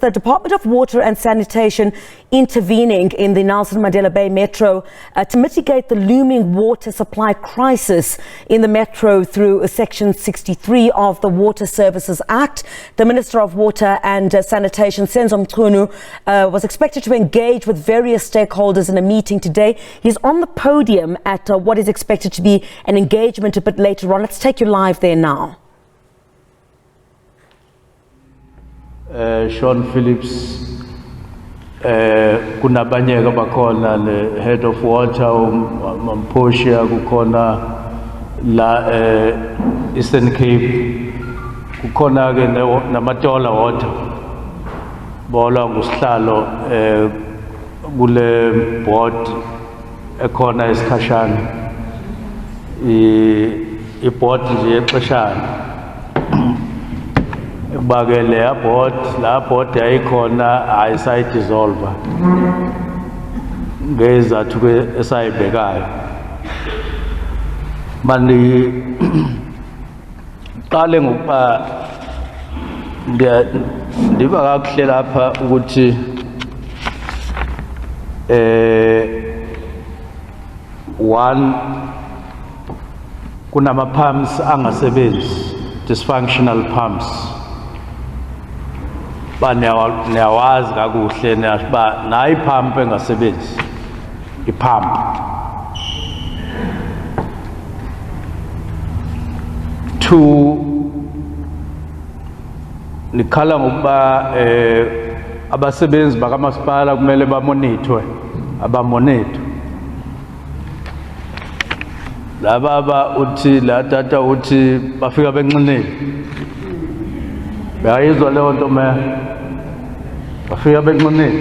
The Department of Water and Sanitation intervening in the Nelson Mandela Bay Metro to mitigate the looming water supply crisis in the Metro through Section 63 of the Water Services Act. The Minister of Water and Sanitation, Senzo Mchunu, was expected to engage with various stakeholders in a meeting today. He's on the podium at what is expected to be an engagement a bit later on. Let's take you live there now. Sean Phillips, kunabanye abakhona le head of water Mamposha kukhona la Eastern Cape kukhona ke namatola water bola ngusihlalo kule board ekhona esikhashana I board nje exeshana bagele la board yayikhona ayisayidissolve ngezathu ke esayibhekayo manje qale ngokuba ndiba kakuhle lapha ukuthi one kunama pumps angasebenzi dysfunctional pumps niyawazi kakuhle ba nayi pump engasebenzi ipump two nikhala ngokuba abasebenzi bakamasipala kumele bamonithwe abamonithwe laba uthi la tata uthi bafika benxinile bayizwa leyo nto ma bafika benxinile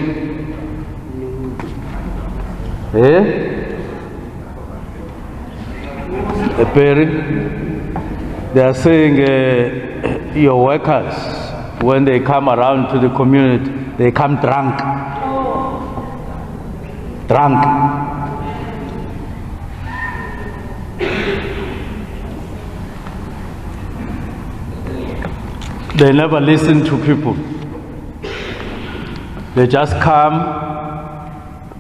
they are saying your workers when they come around to the community they come drunk They never listen to people. They just come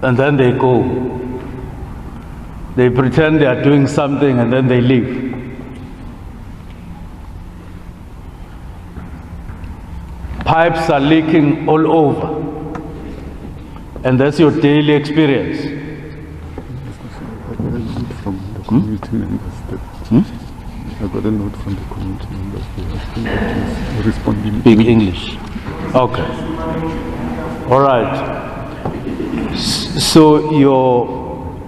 and then they go. They pretend they are doing something and then they leave. Pipes are leaking all over. And that's your daily experience. From the community members. I got a note from the community members. They are responding. Big English. Okay. All right. So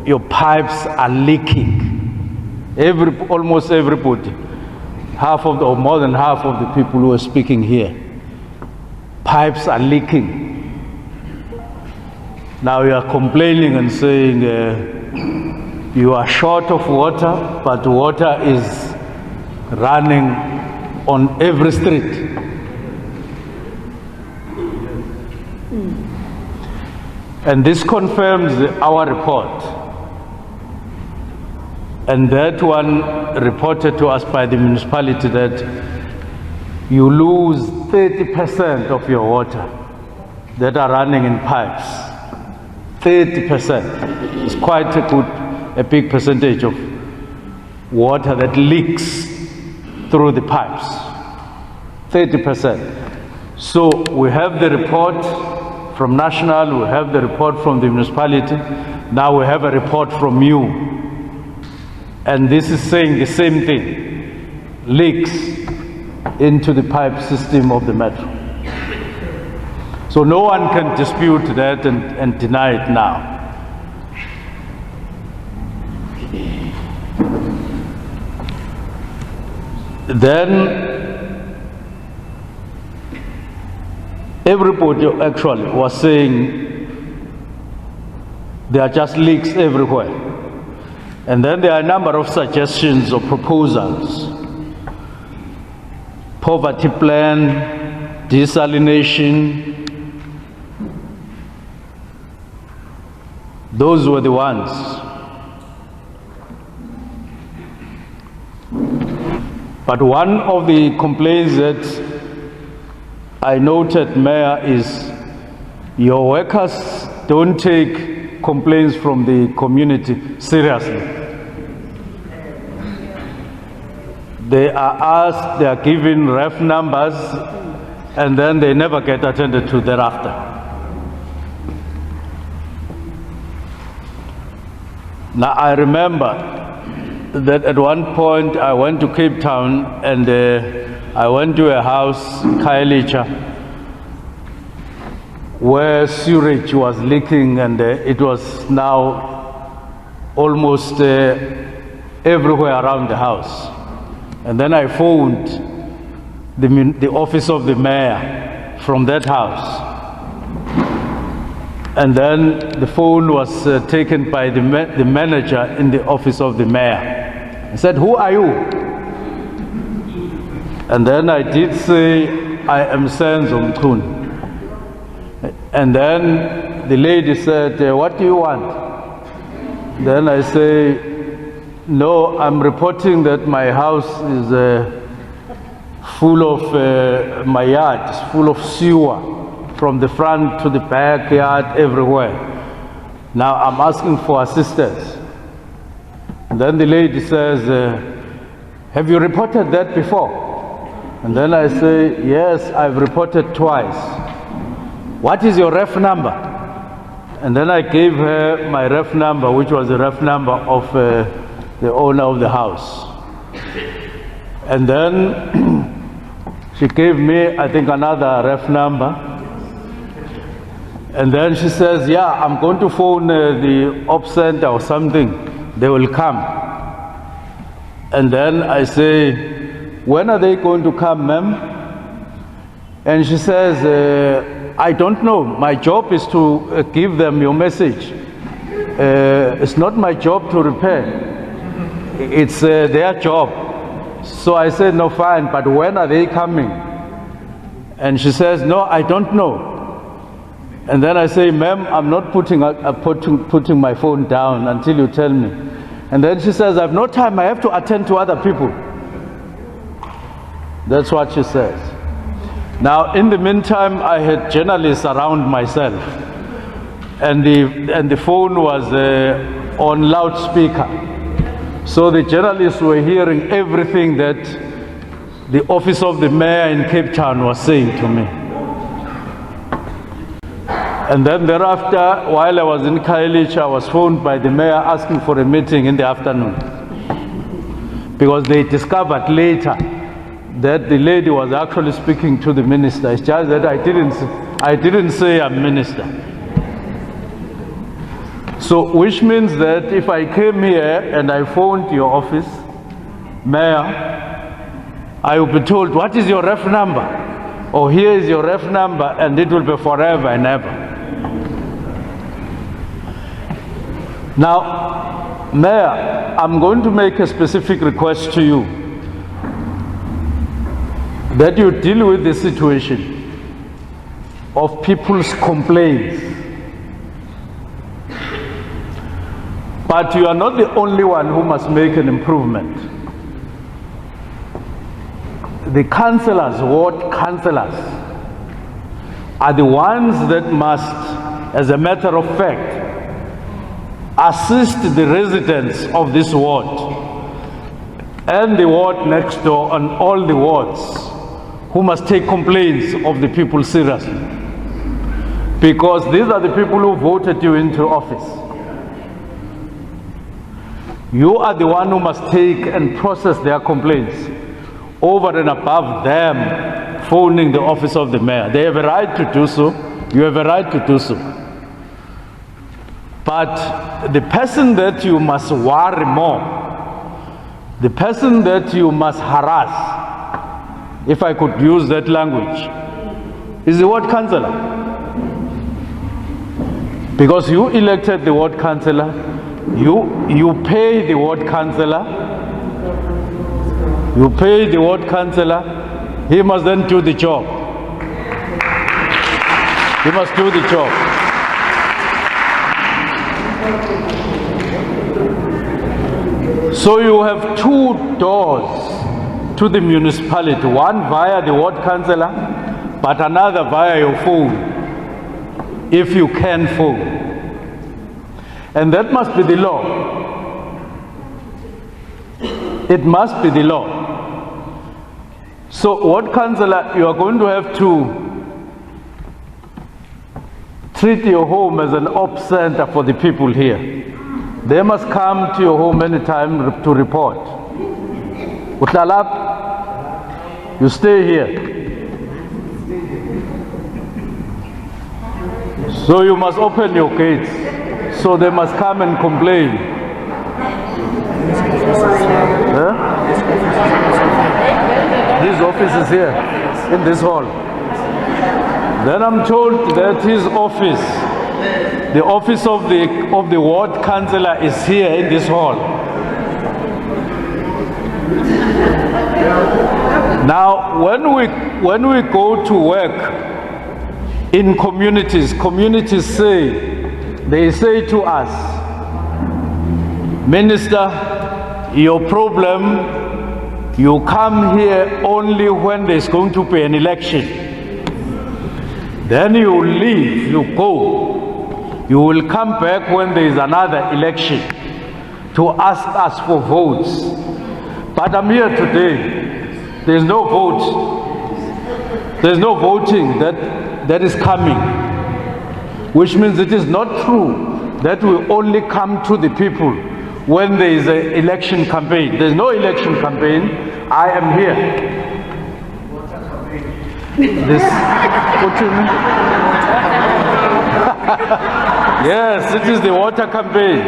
your pipes are leaking. Almost everybody, half of or more than half of the people who are speaking here, pipes are leaking. Now you are complaining and saying you are short of water, but water is running on every street. And this confirms our report. And that one reported to us by the municipality that you lose 30% of your water that are running in pipes. 30%. It's quite a big percentage of water that leaks through the pipes, 30%. So we have the report from national, we have the report from the municipality, now we have a report from you. And this is saying the same thing, leaks into the pipe system of the metro. So no one can dispute that and deny it now. Then everybody actually was saying there are just leaks everywhere. And then there are a number of suggestions or proposals. Poverty plan, desalination. Those were the ones. But one of the complaints that I noted, Mayor, is your workers don't take complaints from the community seriously. They are asked, they are given ref numbers, and then they never get attended to thereafter. Now, I remember that at one point I went to Cape Town and I went to a house, Khayelitsha, where sewage was leaking, and it was now almost everywhere around the house. And then I phoned the office of the mayor from that house. And then the phone was taken by the manager in the office of the mayor. He said, "Who are you?" And then I did say, "I am Senzo Mchunu." And then the lady said, "What do you want?" Then I say, "No, I'm reporting that my house is full of, my yard is full of sewer from the front to the backyard, everywhere. Now I'm asking for assistance." And then the lady says, "Have you reported that before?" And then I say, "Yes, I've reported twice." "What is your ref number?" And then I gave her my ref number, which was the ref number of the owner of the house. And then she gave me, I think, another ref number. And then she says, "Yeah, I'm going to phone the op center or something. They will come." And then I say, "When are they going to come, ma'am?" And she says, "I don't know. My job is to give them your message. It's not my job to repair. It's their job." So I said, "No, fine, but when are they coming?" And she says, "No, I don't know." And then I say, "Ma'am, I'm not putting my phone down until you tell me." And then she says, "I've no time, I have to attend to other people." That's what she says. Now, in the meantime, I had journalists around myself, and the phone was on loudspeaker. So the journalists were hearing everything that the office of the mayor in Cape Town was saying to me. And then thereafter, while I was in Khayelitsha, I was phoned by the mayor asking for a meeting in the afternoon, because they discovered later that the lady was actually speaking to the minister. It's just that I didn't say I'm minister. So, which means that if I came here and I phoned your office, Mayor, I will be told, "What is your ref number?" Or "Here is your ref number," and it will be forever and ever. Now, Mayor, I'm going to make a specific request to you, that you deal with the situation of people's complaints. But you are not the only one who must make an improvement. The councillors, ward councillors, are the ones that must, as a matter of fact, assist the residents of this ward and the ward next door and all the wards, who must take complaints of the people seriously. Because these are the people who voted you into office. You are the one who must take and process their complaints, over and above them phoning the office of the mayor. They have a right to do so. You have a right to do so. But the person that you must worry more, the person that you must harass, if I could use that language, is the ward councillor. Because you elected the ward councillor, you pay the ward councillor, he must then do the job. He must do the job. So you have two doors to the municipality, one via the ward councillor, but another via your phone, if you can phone. And that must be the law. It must be the law. So what, councillor, you are going to have to treat your home as an op center for the people here. They must come to your home anytime to report. Utlalap, you stay here. So you must open your gates. So they must come and complain. Huh? His office is here, in this hall. Then I'm told that his office, the office of the ward councillor, is here in this hall. Now, when we go to work in communities, they say to us, Minister, your problem, you come here only when there's going to be an election. Then you leave, you go. You will come back when there is another election to ask us for votes. But I'm here today. There's no vote. There's no voting that is coming. Which means it is not true that we only come to the people when there is an election campaign. There's no election campaign. I am here. This, what you mean? Yes, it is the water campaign.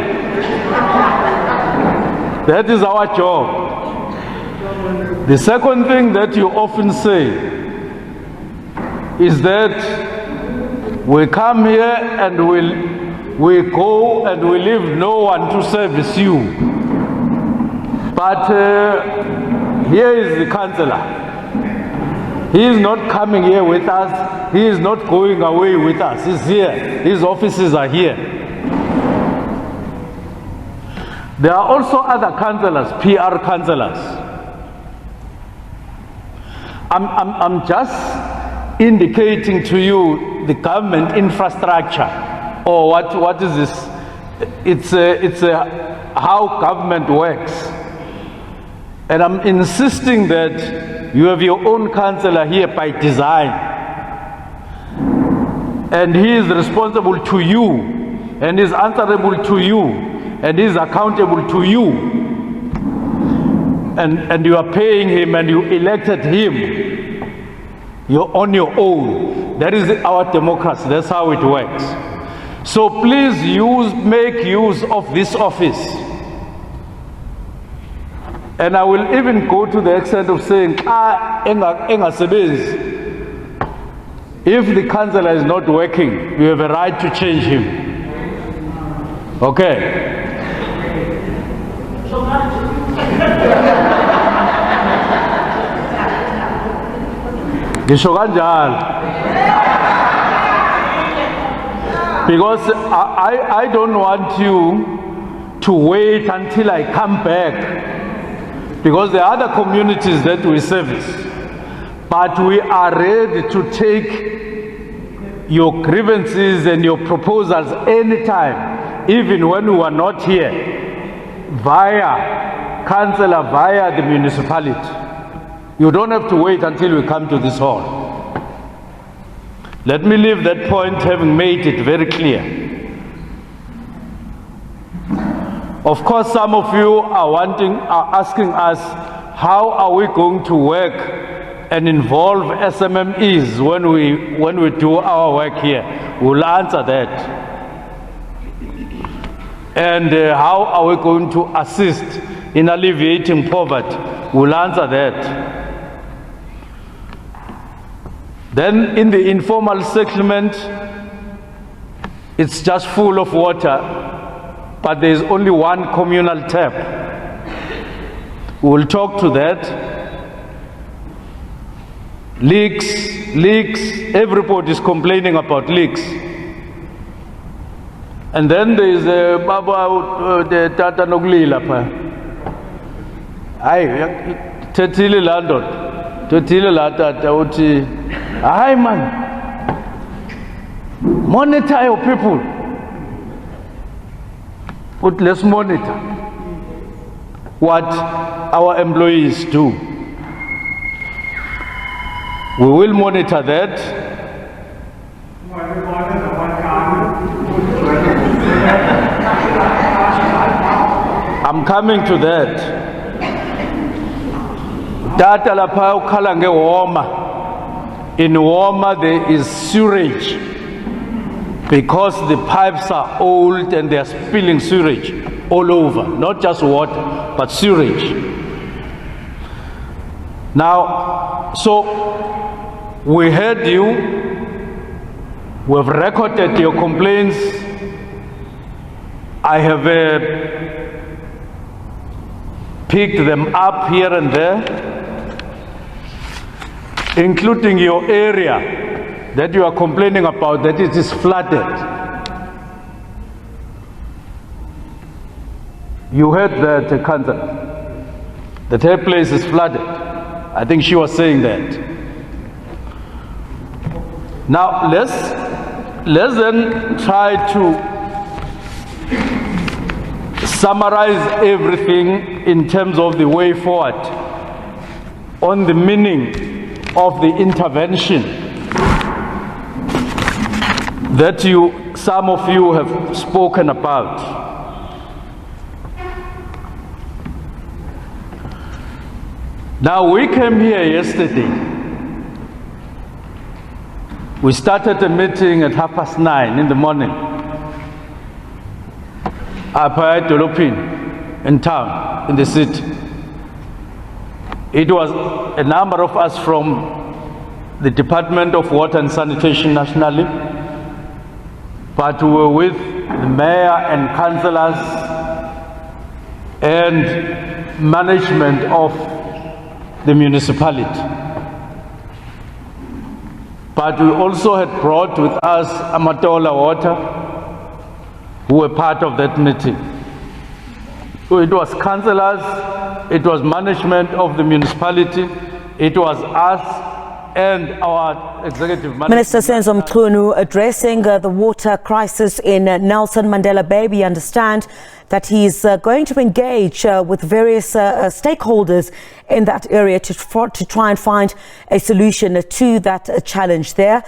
That is our job. The second thing that you often say is that we come here and we go and we leave no one to service you. But here is the councillor. He is not coming here with us. He is not going away with us. He's here. His offices are here. There are also other councillors, PR councillors. I'm just indicating to you the government infrastructure, or what is this? It's how government works. And I'm insisting that you have your own councillor here by design. And he is responsible to you, and is answerable to you, and is accountable to you. And you are paying him and you elected him. You're on your own. That is our democracy. That's how it works. So please make use of this office. And I will even go to the extent of saying, if the councillor is not working, you have a right to change him. Okay. Because I don't want you to wait until I come back, because there are other communities that we service, but we are ready to take your grievances and your proposals anytime, even when we are not here, via councillor, via the municipality. You don't have to wait until we come to this hall. Let me leave that point having made it very clear. Of course, some of you are asking us, how are we going to work and involve SMMEs when we do our work here? We'll answer that. And how are we going to assist in alleviating poverty? We'll answer that. Then in the informal settlement, it's just full of water, but there's only one communal tap. We'll talk to that. Leaks, everybody's complaining about leaks. And then there is the Tata Noglila. Ay, Tetili Landot, Tetili Lata, Aye, man. Monitor your people. But let's monitor what our employees do. We will monitor that. I'm coming to that. Data lapha ukhala ngeWoma. In Woma there is sewage because the pipes are old and they are spilling sewage all over, not just water, but sewage. Now, so we heard you, we've recorded your complaints. I have picked them up here and there, including your area that you are complaining about, that it is flooded. You heard that, Councillor, that her place is flooded. I think she was saying that. Now let's then try to summarize everything in terms of the way forward on the meaning of the intervention that some of you have spoken about. Now we came here yesterday. We started a meeting at 9:30 in the morning up at Dolopin in town, in the city. It was a number of us from the Department of Water and Sanitation nationally, but we were with the mayor and councillors and management of the municipality. But we also had brought with us Amatola Water, who were part of that meeting. So it was councillors, it was management of the municipality, it was us and our executive management. Minister Senzo Mchunu addressing the water crisis in Nelson Mandela Bay. We understand that he's going to engage with various stakeholders in that area to try and find a solution to that challenge there.